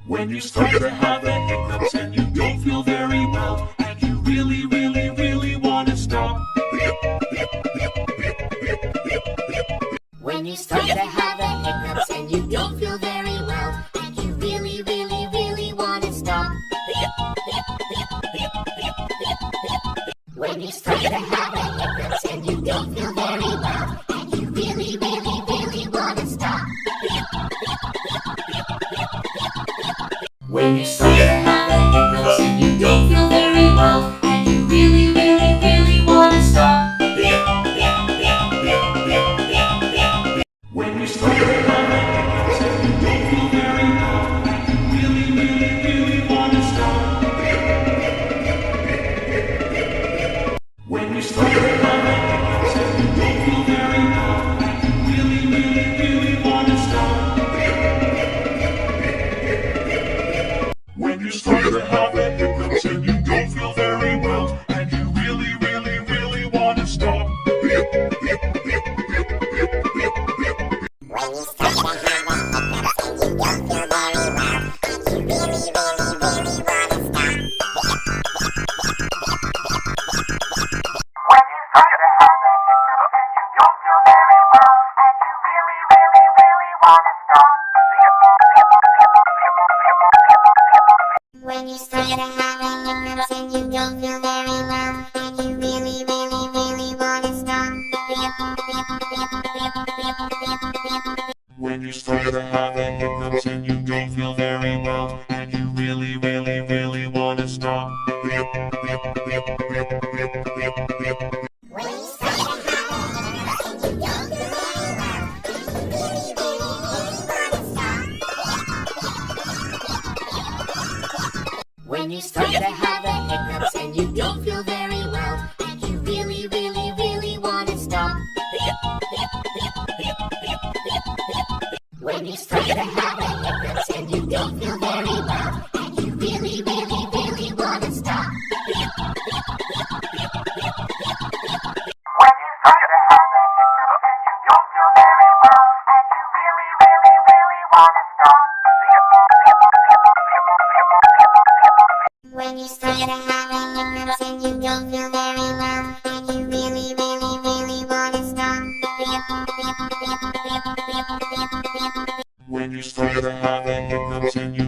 When you start to have the hiccups and you don't feel very well, and you really, really, really want to stop. When you start to have the hiccups and you don't feel very well, and you really, really, really want to stop. When you start to have the hiccups and you don't feel very well, and you really, really, really want to stop. When you start to have the hiccups and you don't feel very well, and you really, really, really want to stop. When you start to have the hiccups and you don't feel very well, and you really, really, really want to stop. When you start to have the hiccups and you don't feel very well, and you really, really, really want to stop. When you start to have the hiccups and you don't feel very well, and you really, really, really want to stop. When you start to have the hiccups and you don't feel very well, and you really, really, really want to stop. When you start to have the hiccups and you don't feel very well, and you really, really, really want to stop. When you start to have the hiccups and you don't feel very well, and you really, really, really want to stop. When you start to have the hiccups and you don't feel very well, and you really, really, really want to stop. When you start to have the hiccups and you don't feel very well, and you really, really, really want to stop. When you start to have the hiccups and you don't feel very well, and you really, really, really want to stop. When you start to have the hiccups and you don't feel very well, and you really, really, really want to stop. When you start to have the hiccups and you don't feel very well, and you really, really, really want to stop. When you start to have the hiccups and you don't feel very well, and you really, really, really want to stop. When you start to have the hiccups and you